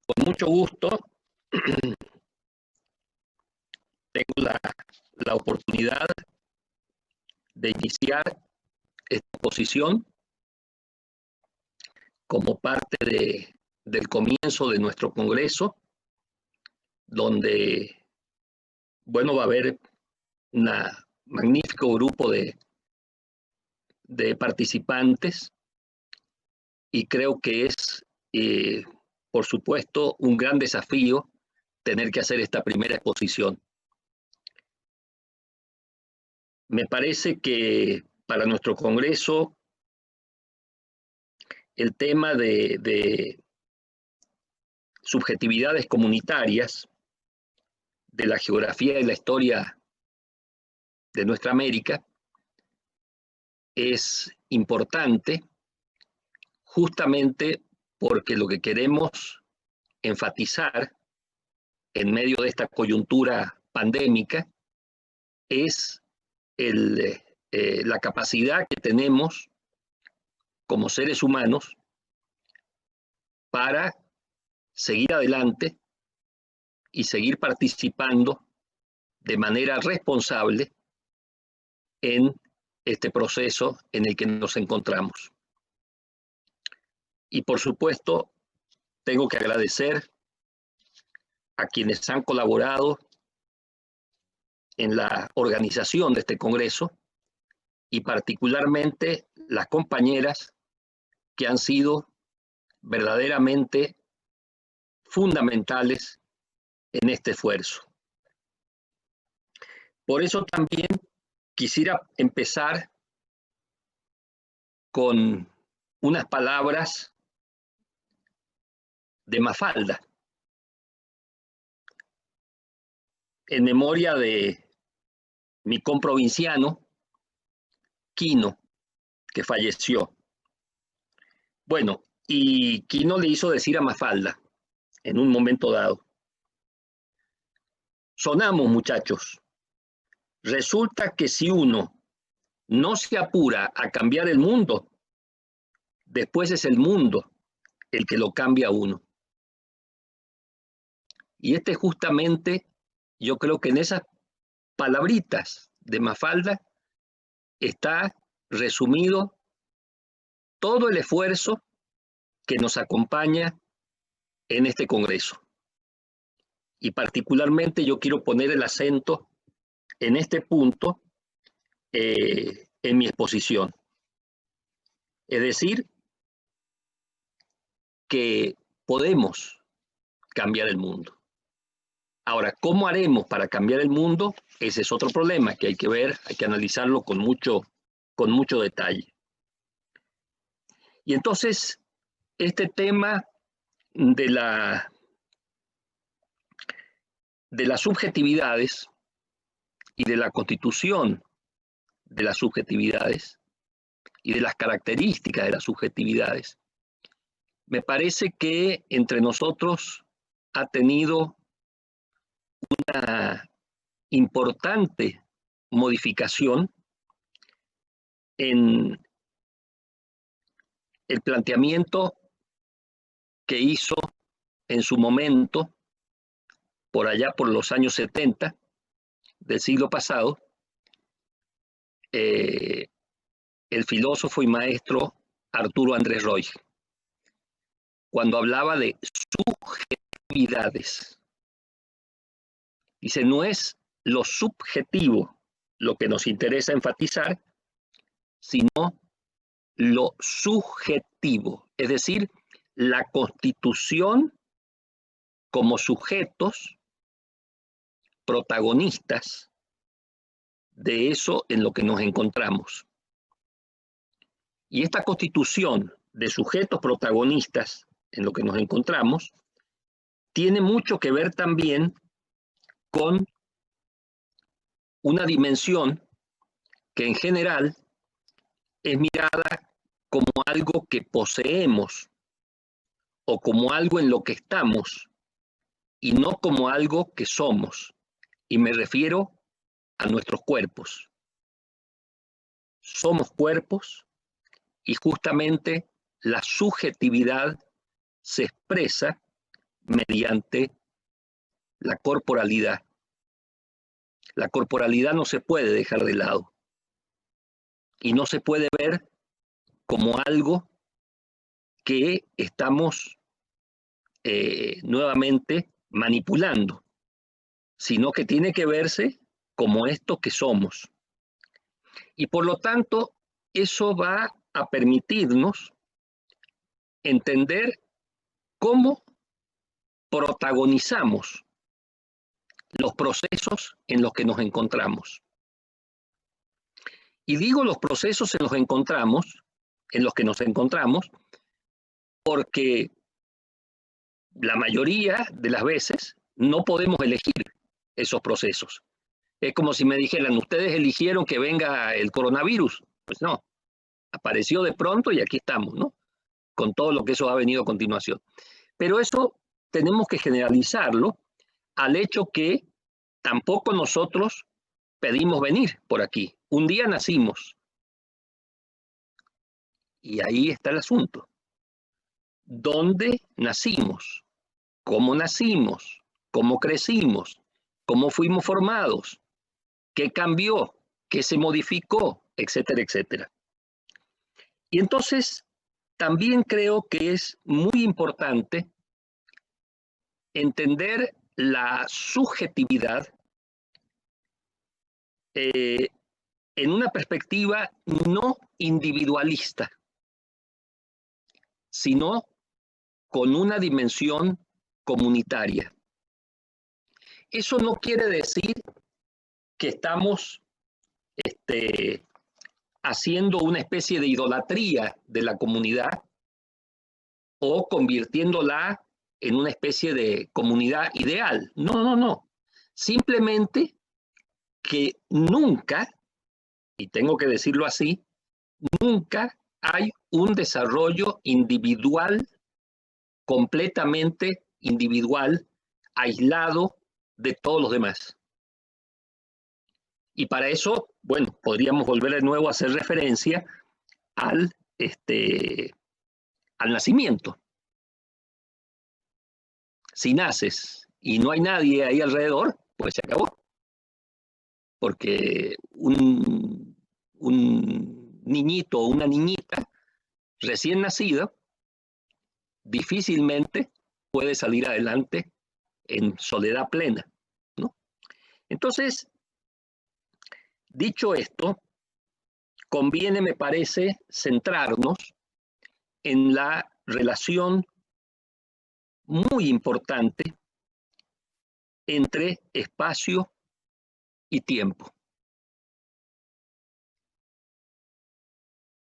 Con mucho gusto tengo la oportunidad de iniciar esta exposición como parte del comienzo de nuestro congreso, donde, bueno, va a haber un magnífico grupo de participantes y creo que es, por supuesto, un gran desafío tener que hacer esta primera exposición. Me parece que para nuestro congreso el tema de subjetividades comunitarias, de la geografía y la historia de nuestra América, es importante justamente porque lo que queremos enfatizar en medio de esta coyuntura pandémica es la capacidad que tenemos como seres humanos para seguir adelante y seguir participando de manera responsable en este proceso en el que nos encontramos. Y por supuesto, tengo que agradecer a quienes han colaborado en la organización de este congreso y particularmente las compañeras que han sido verdaderamente fundamentales en este esfuerzo. Por eso también quisiera empezar con unas palabras de Mafalda, en memoria de mi comprovinciano, Quino, que falleció. Bueno, y Quino le hizo decir a Mafalda, en un momento dado: sonamos, muchachos. Resulta que si uno no se apura a cambiar el mundo, después es el mundo el que lo cambia a uno. Y justamente, yo creo que en esas palabritas de Mafalda está resumido todo el esfuerzo que nos acompaña en este congreso. Y particularmente yo quiero poner el acento en este punto en mi exposición. Es decir, que podemos cambiar el mundo. Ahora, ¿cómo haremos para cambiar el mundo? Ese es otro problema que hay que ver, hay que analizarlo con mucho detalle. Y entonces, este tema de las subjetividades y de la constitución de las subjetividades y de las características de las subjetividades, me parece que entre nosotros ha tenido una importante modificación en el planteamiento que hizo en su momento, por allá por los años 70 del siglo pasado, el filósofo y maestro Arturo Andrés Roig, cuando hablaba de subjetividades. Dice, no es lo subjetivo lo que nos interesa enfatizar, sino lo subjetivo, es decir, la constitución como sujetos protagonistas de eso en lo que nos encontramos. Y esta constitución de sujetos protagonistas en lo que nos encontramos tiene mucho que ver también con una dimensión que en general es mirada como algo que poseemos o como algo en lo que estamos y no como algo que somos. Y me refiero a nuestros cuerpos. Somos cuerpos y justamente la subjetividad se expresa mediante la corporalidad. La corporalidad no se puede dejar de lado y no se puede ver como algo que estamos nuevamente manipulando, sino que tiene que verse como esto que somos. Y por lo tanto, eso va a permitirnos entender cómo protagonizamos los procesos en los que nos encontramos. Y digo los procesos en los que nos encontramos, porque la mayoría de las veces no podemos elegir esos procesos. Es como si me dijeran, ustedes eligieron que venga el coronavirus. Pues no, apareció de pronto y aquí estamos, ¿no? Con todo lo que eso ha venido a continuación. Pero eso tenemos que generalizarlo al hecho que tampoco nosotros pedimos venir por aquí. Un día nacimos. Y ahí está el asunto. ¿Dónde nacimos? ¿Cómo nacimos? ¿Cómo crecimos? ¿Cómo fuimos formados? ¿Qué cambió? ¿Qué se modificó? Etcétera, etcétera. Y entonces, también creo que es muy importante entender la subjetividad en una perspectiva no individualista, sino con una dimensión comunitaria. Eso no quiere decir que estamos haciendo una especie de idolatría de la comunidad o convirtiéndola en una especie de comunidad ideal. No, no, no. Simplemente que nunca, y tengo que decirlo así, nunca hay un desarrollo individual, completamente individual, aislado de todos los demás. Y para eso, bueno, podríamos volver de nuevo a hacer referencia al, al nacimiento. Si naces y no hay nadie ahí alrededor, pues se acabó. Porque un niñito o una niñita recién nacida difícilmente puede salir adelante en soledad plena, ¿no? Entonces, dicho esto, conviene, me parece, centrarnos en la relación muy importante entre espacio y tiempo.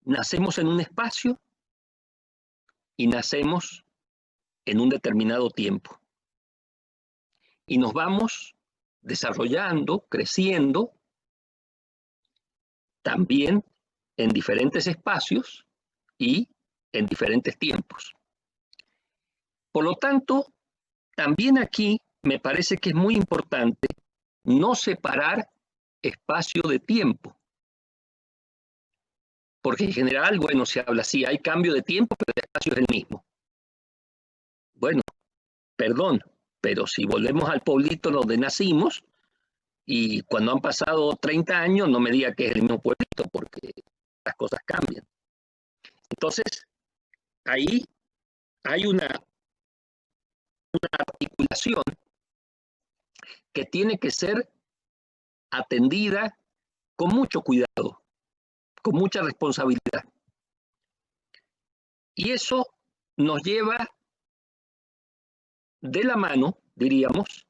Nacemos en un espacio y nacemos en un determinado tiempo. Y nos vamos desarrollando, creciendo, también en diferentes espacios y en diferentes tiempos. Por lo tanto, también aquí me parece que es muy importante no separar espacio de tiempo. Porque en general, bueno, se habla así, hay cambio de tiempo, pero el espacio es el mismo. Bueno, perdón, pero si volvemos al pueblito donde nacimos, y cuando han pasado 30 años, no me diga que es el mismo pueblito, porque las cosas cambian. Entonces, ahí hay una articulación que tiene que ser atendida con mucho cuidado, con mucha responsabilidad. Y eso nos lleva de la mano, diríamos,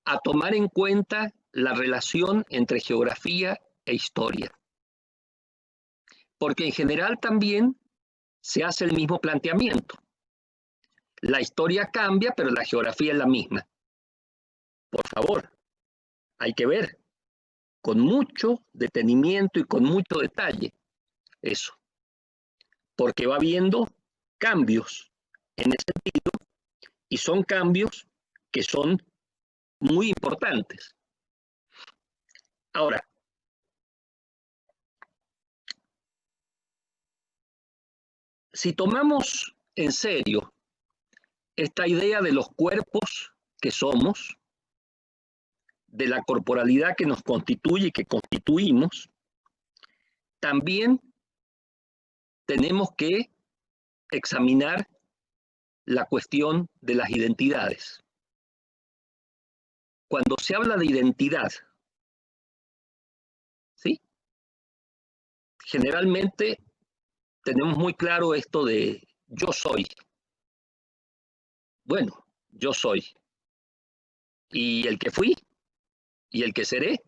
a tomar en cuenta la relación entre geografía e historia. Porque en general también se hace el mismo planteamiento. La historia cambia, pero la geografía es la misma. Por favor, hay que ver con mucho detenimiento y con mucho detalle eso. Porque va habiendo cambios en ese sentido y son cambios que son muy importantes. Ahora, si tomamos en serio esta idea de los cuerpos que somos, de la corporalidad que nos constituye y que constituimos, también tenemos que examinar la cuestión de las identidades. Cuando se habla de identidad, ¿sí? Generalmente tenemos muy claro esto de yo soy. Bueno, yo soy. Y el que fui y el que seré,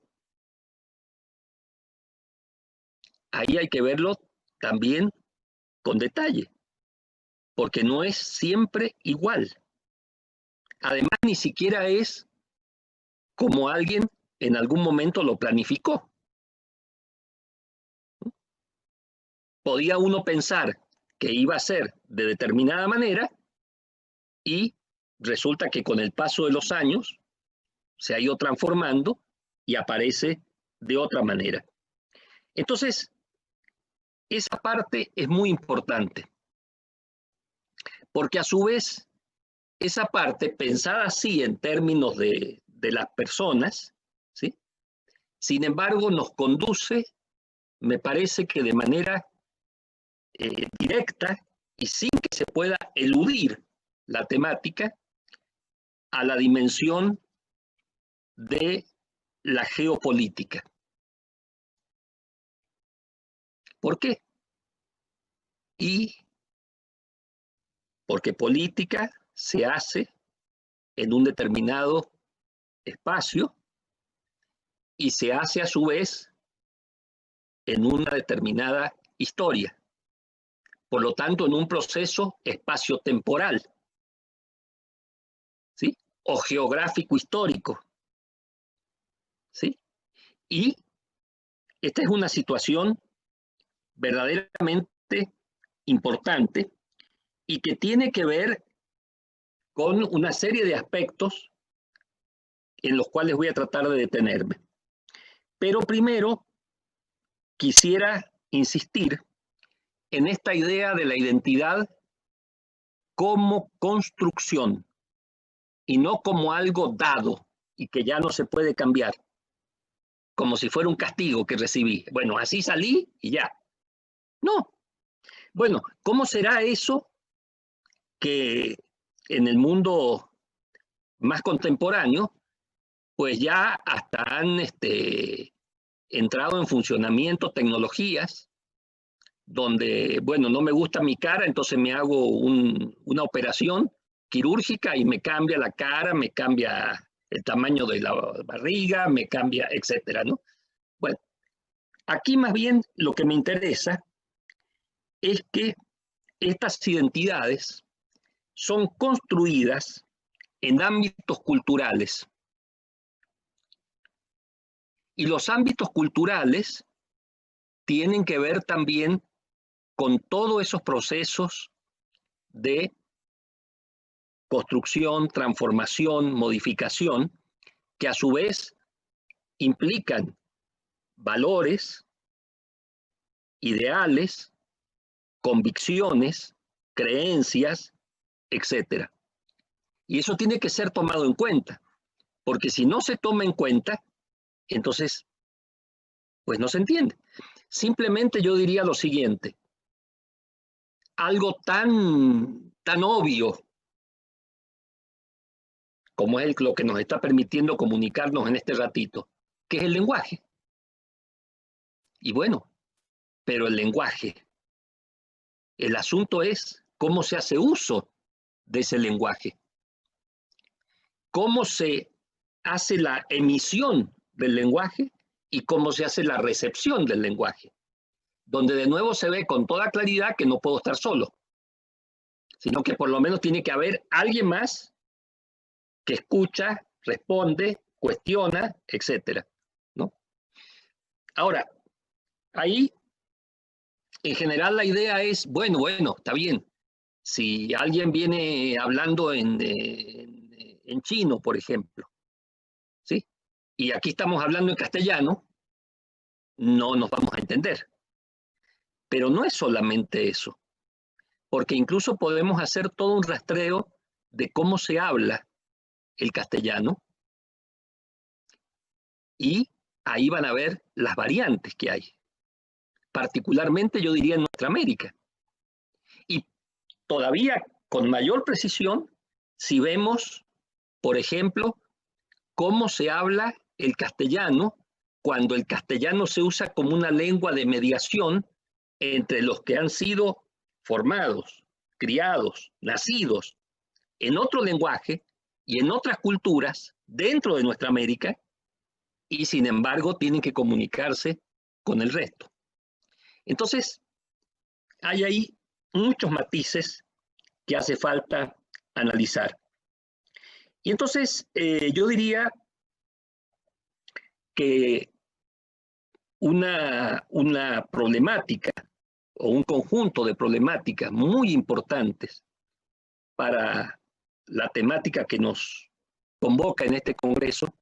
ahí hay que verlo también con detalle, porque no es siempre igual. Además, ni siquiera es como alguien en algún momento lo planificó. Podía uno pensar que iba a ser de determinada manera y resulta que con el paso de los años se ha ido transformando y aparece de otra manera. Entonces, esa parte es muy importante, porque a su vez, esa parte, pensada así en términos de las personas, ¿sí? Sin embargo, nos conduce, me parece que de manera directa y sin que se pueda eludir la temática, a la dimensión de la geopolítica. ¿Por qué? Y porque política se hace en un determinado espacio y se hace a su vez en una determinada historia. Por lo tanto, en un proceso espacio-temporal, ¿sí? O geográfico histórico, ¿sí? Y esta es una situación verdaderamente importante y que tiene que ver con una serie de aspectos en los cuales voy a tratar de detenerme. Pero primero quisiera insistir en esta idea de la identidad como construcción y no como algo dado y que ya no se puede cambiar, como si fuera un castigo que recibí. Bueno, así salí y ya. No. Bueno, ¿cómo será eso que en el mundo más contemporáneo, pues ya hasta han entrado en funcionamiento tecnologías donde, bueno, no me gusta mi cara, entonces me hago una operación quirúrgica y me cambia la cara, me cambia el tamaño de la barriga, me cambia, etcétera, ¿no? Bueno, aquí más bien lo que me interesa es que estas identidades son construidas en ámbitos culturales. Y los ámbitos culturales tienen que ver también con todos esos procesos de construcción, transformación, modificación, que a su vez implican valores, ideales, convicciones, creencias, etcétera. Y eso tiene que ser tomado en cuenta, porque si no se toma en cuenta, entonces, pues no se entiende. Simplemente yo diría lo siguiente, algo tan obvio como es lo que nos está permitiendo comunicarnos en este ratito, que es el lenguaje. Y bueno, pero el lenguaje, el asunto es cómo se hace uso de ese lenguaje, cómo se hace la emisión del lenguaje y cómo se hace la recepción del lenguaje, donde de nuevo se ve con toda claridad que no puedo estar solo, sino que por lo menos tiene que haber alguien más que escucha, responde, cuestiona, etcétera, ¿no? Ahora, ahí en general la idea es, bueno, está bien. Si alguien viene hablando en chino, por ejemplo, ¿sí? Y aquí estamos hablando en castellano, no nos vamos a entender. Pero no es solamente eso, porque incluso podemos hacer todo un rastreo de cómo se habla el castellano y ahí van a ver las variantes que hay, particularmente yo diría en nuestra América. Y todavía con mayor precisión si vemos, por ejemplo, cómo se habla el castellano cuando el castellano se usa como una lengua de mediación entre los que han sido formados, criados, nacidos en otro lenguaje y en otras culturas dentro de nuestra América y sin embargo tienen que comunicarse con el resto. Entonces, hay ahí muchos matices que hace falta analizar. Y entonces yo diría que una problemática o un conjunto de problemáticas muy importantes para la temática que nos convoca en este Congreso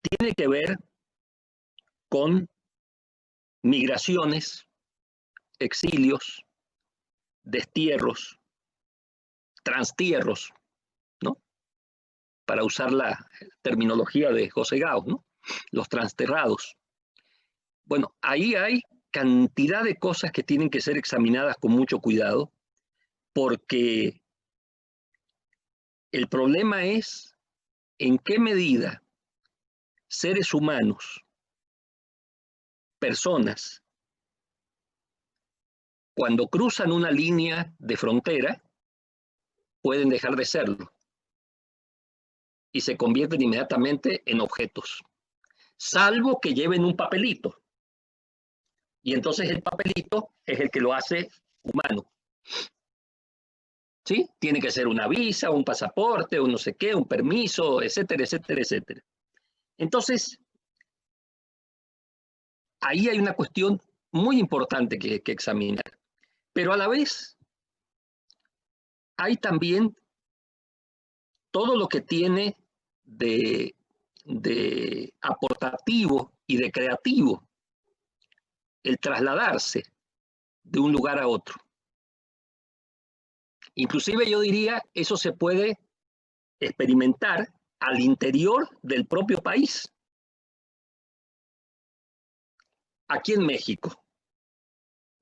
tiene que ver con migraciones, exilios, destierros, transtierros, ¿no? Para usar la terminología de José Gao, ¿no? Los transterrados. Bueno, ahí hay cantidad de cosas que tienen que ser examinadas con mucho cuidado, porque el problema es en qué medida seres humanos, personas, cuando cruzan una línea de frontera, pueden dejar de serlo y se convierten inmediatamente en objetos, salvo que lleven un papelito. Y entonces el papelito es el que lo hace humano. ¿Sí? Tiene que ser una visa, un pasaporte, un no sé qué, un permiso, etcétera, etcétera, etcétera. Entonces, ahí hay una cuestión muy importante que examinar. Pero a la vez, hay también todo lo que tiene de aportativo y de creativo el trasladarse de un lugar a otro. Inclusive yo diría, eso se puede experimentar al interior del propio país. Aquí en México,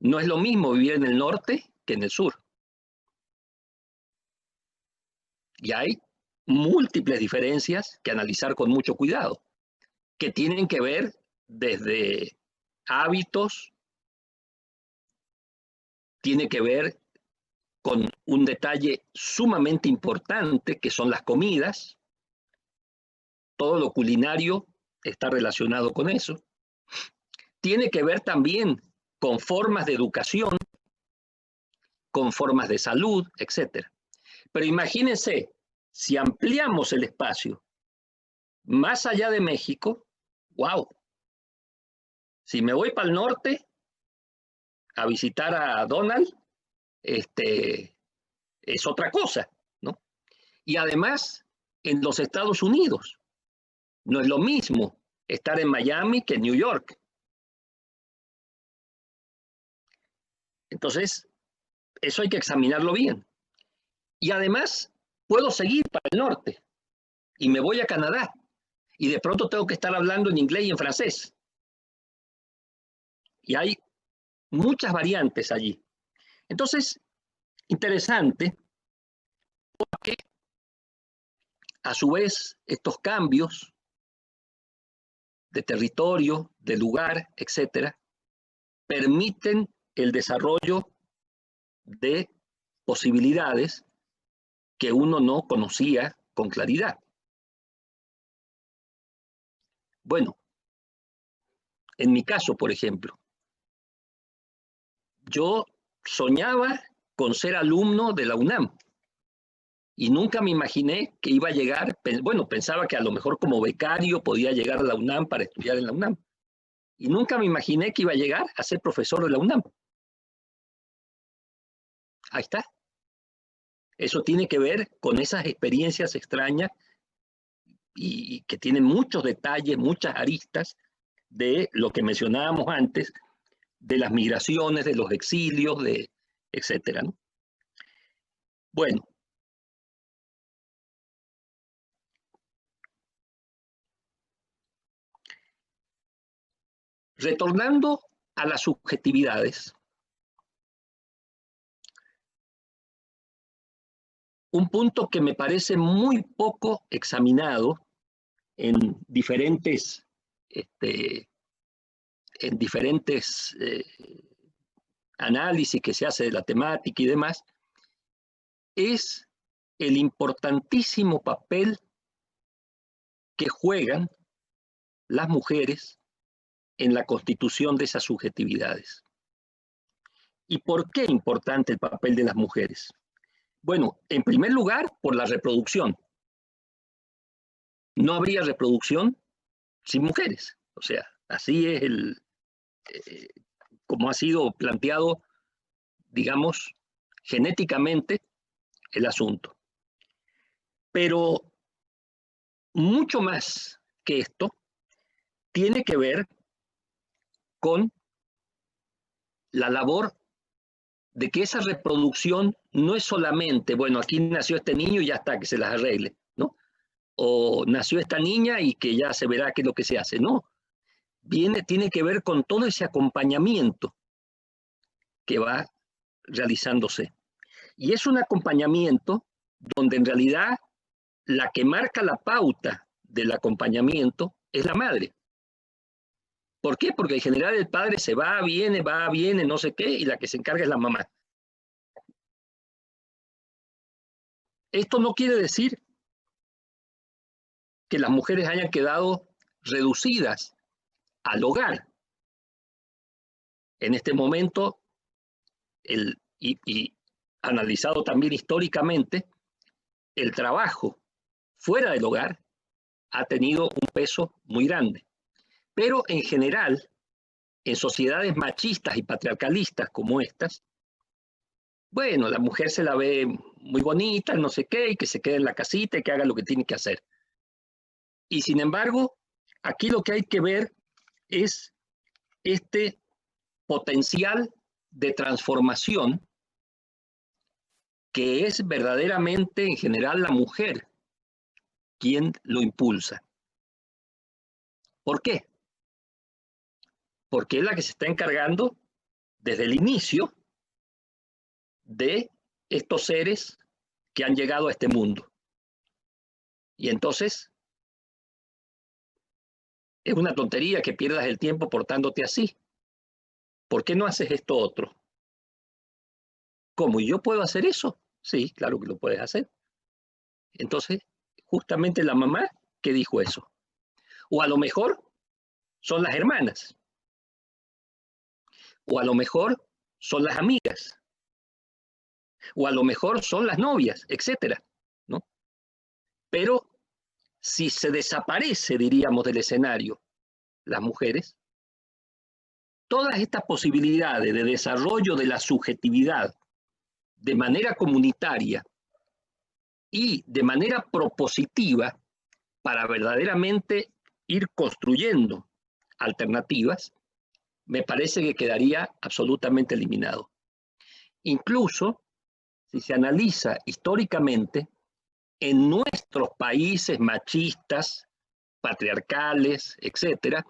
no es lo mismo vivir en el norte que en el sur. Y hay múltiples diferencias que analizar con mucho cuidado, que tienen que ver desde hábitos, tiene que ver con un detalle sumamente importante que son las comidas. Todo lo culinario está relacionado con eso. Tiene que ver también con formas de educación, con formas de salud, etc. Pero imagínense, si ampliamos el espacio más allá de México, wow. Si me voy para el norte a visitar a Donald, es otra cosa, ¿no? Y además, en los Estados Unidos, no es lo mismo estar en Miami que en New York. Entonces, eso hay que examinarlo bien. Y además, puedo seguir para el norte y me voy a Canadá y de pronto tengo que estar hablando en inglés y en francés. Y hay muchas variantes allí. Entonces, interesante, porque a su vez estos cambios de territorio, de lugar, etcétera, permiten el desarrollo de posibilidades que uno no conocía con claridad. Bueno, en mi caso, por ejemplo, yo soñaba con ser alumno de la UNAM y nunca me imaginé que iba a llegar, bueno, pensaba que a lo mejor como becario podía llegar a la UNAM para estudiar en la UNAM. Y nunca me imaginé que iba a llegar a ser profesor de la UNAM. Ahí está. Eso tiene que ver con esas experiencias extrañas y que tienen muchos detalles, muchas aristas de lo que mencionábamos antes, de las migraciones, de los exilios, etcétera, ¿no? Bueno, Retornando a las subjetividades, un punto que me parece muy poco examinado en diferentes, análisis que se hace de la temática y demás, es el importantísimo papel que juegan las mujeres en la constitución de esas subjetividades. ¿Y por qué es importante el papel de las mujeres? Bueno, en primer lugar, por la reproducción. No habría reproducción sin mujeres. O sea, así es como ha sido planteado, digamos, genéticamente el asunto. Pero mucho más que esto tiene que ver con la labor de que esa reproducción no es solamente, bueno, aquí nació este niño y ya está, que se las arregle, ¿no? O nació esta niña y que ya se verá qué es lo que se hace, no. Tiene que ver con todo ese acompañamiento que va realizándose. Y es un acompañamiento donde en realidad la que marca la pauta del acompañamiento es la madre. ¿Por qué? Porque en general el padre se va, viene, no sé qué, y la que se encarga es la mamá. Esto no quiere decir que las mujeres hayan quedado reducidas al hogar. En este momento, y analizado también históricamente, el trabajo fuera del hogar ha tenido un peso muy grande. Pero en general, en sociedades machistas y patriarcalistas como estas, bueno, la mujer se la ve muy bonita, no sé qué, y que se quede en la casita y que haga lo que tiene que hacer. Y sin embargo, aquí lo que hay que ver es este potencial de transformación que es verdaderamente en general la mujer quien lo impulsa. ¿Por qué? Porque es la que se está encargando desde el inicio de estos seres que han llegado a este mundo. Y entonces es una tontería que pierdas el tiempo portándote así. ¿Por qué no haces esto otro? ¿Cómo? ¿Y yo puedo hacer eso? Sí, claro que lo puedes hacer. Entonces, justamente la mamá que dijo eso. O a lo mejor son las hermanas. O a lo mejor son las amigas. O a lo mejor son las novias, etcétera, ¿no? Pero si se desaparece, diríamos, del escenario las mujeres, todas estas posibilidades de desarrollo de la subjetividad de manera comunitaria y de manera propositiva para verdaderamente ir construyendo alternativas, me parece que quedaría absolutamente eliminado. Incluso, si se analiza históricamente, en nuestros países machistas, patriarcales, etcétera,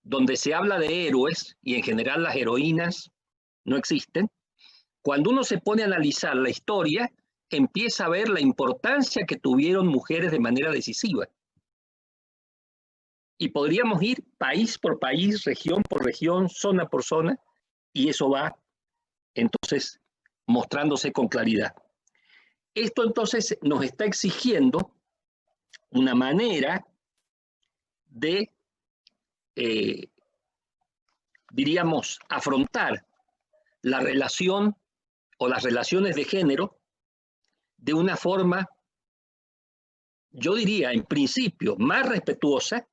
donde se habla de héroes y en general las heroínas no existen, cuando uno se pone a analizar la historia, empieza a ver la importancia que tuvieron mujeres de manera decisiva. Y podríamos ir país por país, región por región, zona por zona, y eso va entonces mostrándose con claridad. Esto entonces nos está exigiendo una manera de, diríamos, afrontar la relación o las relaciones de género de una forma, yo diría, en principio, más respetuosa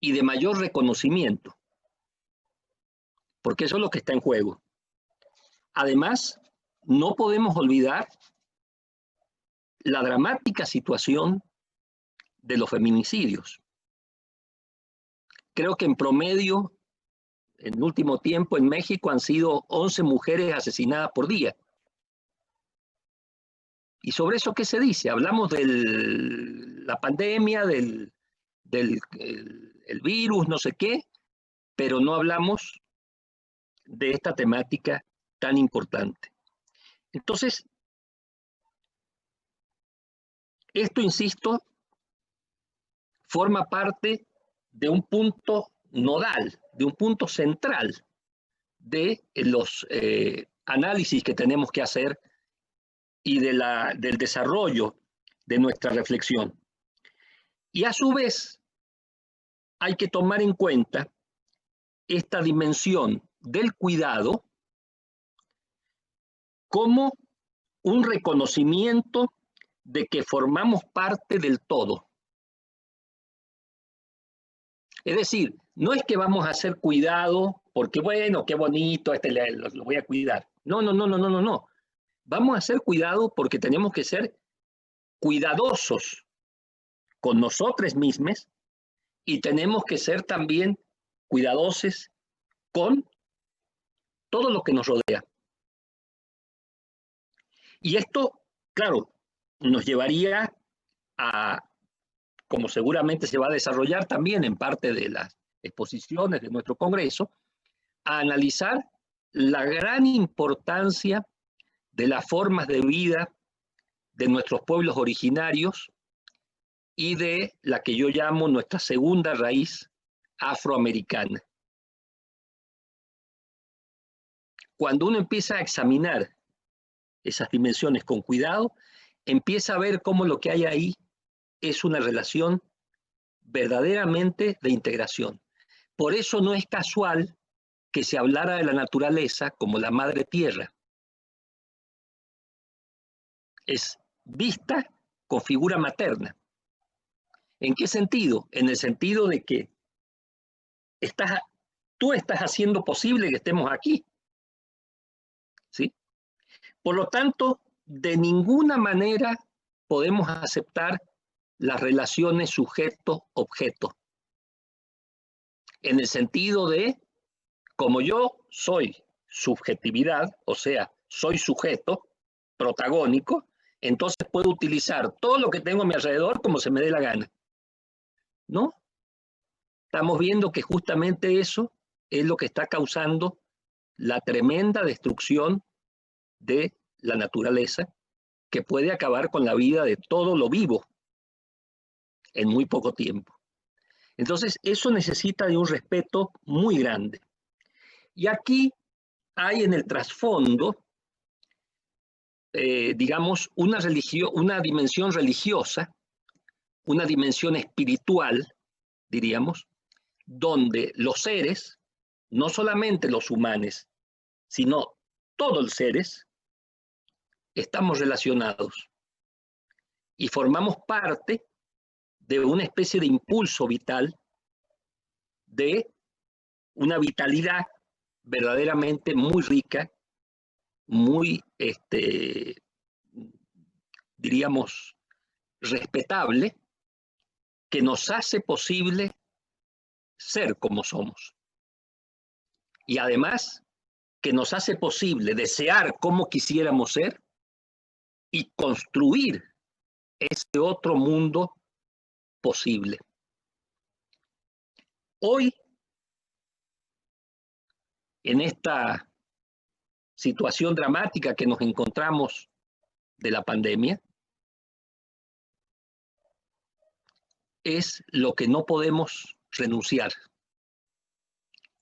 y de mayor reconocimiento, porque eso es lo que está en juego. Además, no podemos olvidar la dramática situación de los feminicidios. Creo que en promedio, en último tiempo, en México han sido 11 mujeres asesinadas por día. ¿Y sobre eso qué se dice? Hablamos de la pandemia, del virus, no sé qué, pero no hablamos de esta temática tan importante. Entonces, esto, insisto, forma parte de un punto nodal, de un punto central de los análisis que tenemos que hacer y del desarrollo de nuestra reflexión. Y a su vez, hay que tomar en cuenta esta dimensión del cuidado como un reconocimiento de que formamos parte del todo. Es decir, no es que vamos a hacer cuidado porque, bueno, qué bonito, lo voy a cuidar. No, no, no, no, no, no, no. Vamos a hacer cuidado porque tenemos que ser cuidadosos con nosotros mismos y tenemos que ser también cuidadosos con todo lo que nos rodea. Y esto, claro, nos llevaría a, como seguramente se va a desarrollar también en parte de las exposiciones de nuestro Congreso, a analizar la gran importancia de las formas de vida de nuestros pueblos originarios y de la que yo llamo nuestra segunda raíz afroamericana. Cuando uno empieza a examinar esas dimensiones con cuidado, empieza a ver cómo lo que hay ahí es una relación verdaderamente de integración. Por eso no es casual que se hablara de la naturaleza como la madre tierra. Es vista con figura materna. ¿En qué sentido? En el sentido de que tú estás haciendo posible que estemos aquí. ¿Sí? Por lo tanto, de ninguna manera podemos aceptar las relaciones sujeto-objeto. En el sentido de, como yo soy subjetividad, o sea, soy sujeto protagónico, entonces puedo utilizar todo lo que tengo a mi alrededor como se me dé la gana. ¿No? Estamos viendo que justamente eso es lo que está causando la tremenda destrucción de la naturaleza, que puede acabar con la vida de todo lo vivo en muy poco tiempo. Entonces, eso necesita de un respeto muy grande. Y aquí hay en el trasfondo, digamos, una dimensión religiosa, una dimensión espiritual, diríamos, donde los seres, no solamente los humanos, sino todos los seres, estamos relacionados y formamos parte de una especie de impulso vital, de una vitalidad verdaderamente muy rica, muy, diríamos, respetable, que nos hace posible ser como somos. Y además, que nos hace posible desear como quisiéramos ser y construir ese otro mundo posible. Hoy, en esta situación dramática que nos encontramos de la pandemia, es lo que no podemos renunciar,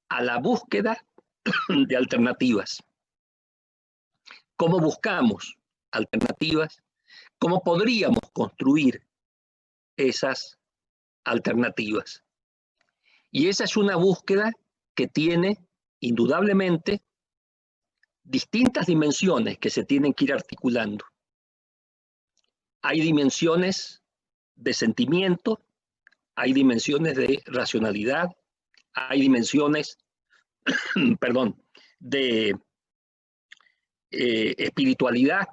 a la búsqueda de alternativas. ¿Cómo buscamos alternativas? ¿Cómo podríamos construir esas alternativas? Y esa es una búsqueda que tiene indudablemente distintas dimensiones que se tienen que ir articulando. Hay dimensiones de sentimiento, hay dimensiones de racionalidad, hay dimensiones, perdón, de espiritualidad,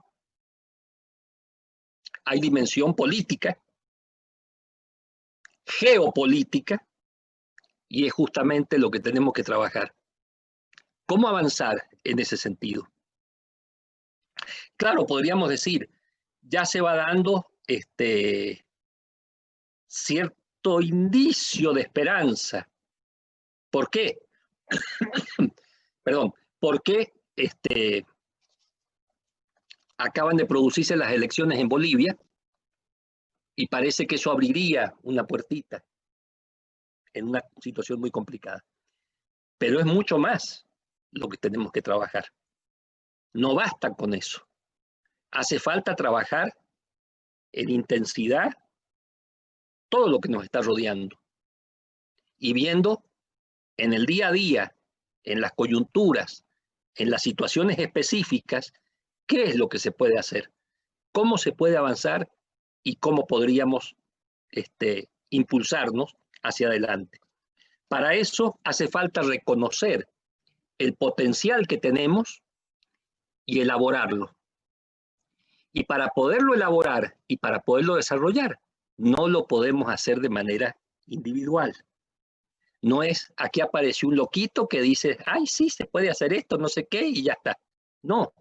hay dimensión política, geopolítica, y es justamente lo que tenemos que trabajar. ¿Cómo avanzar en ese sentido? Claro, podríamos decir, ya se va dando cierto indicio de esperanza. ¿Por qué? perdón, ¿por qué acaban de producirse las elecciones en Bolivia? Y parece que eso abriría una puertita en una situación muy complicada. Pero es mucho más lo que tenemos que trabajar. No basta con eso. Hace falta trabajar en intensidad todo lo que nos está rodeando y viendo en el día a día, en las coyunturas, en las situaciones específicas, qué es lo que se puede hacer, cómo se puede avanzar y cómo podríamos impulsarnos hacia adelante. Para eso hace falta reconocer el potencial que tenemos y elaborarlo. Y para poderlo elaborar y para poderlo desarrollar, no lo podemos hacer de manera individual. No es aquí apareció un loquito que dice, ay, sí, se puede hacer esto, no sé qué, y ya está. No.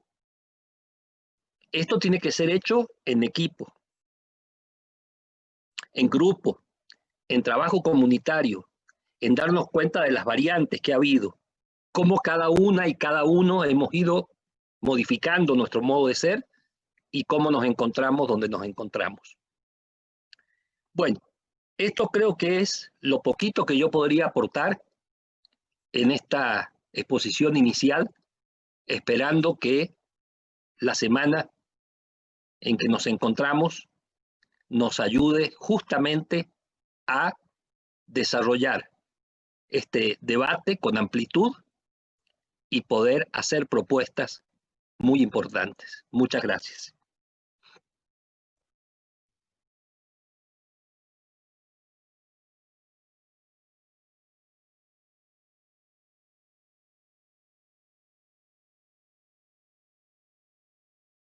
Esto tiene que ser hecho en equipo, en grupo, en trabajo comunitario, en darnos cuenta de las variantes que ha habido, cómo cada una y cada uno hemos ido modificando nuestro modo de ser y cómo nos encontramos donde nos encontramos. Bueno, esto creo que es lo poquito que yo podría aportar en esta exposición inicial, esperando que la semana en que nos encontramos nos ayude justamente a desarrollar este debate con amplitud y poder hacer propuestas muy importantes. Muchas gracias.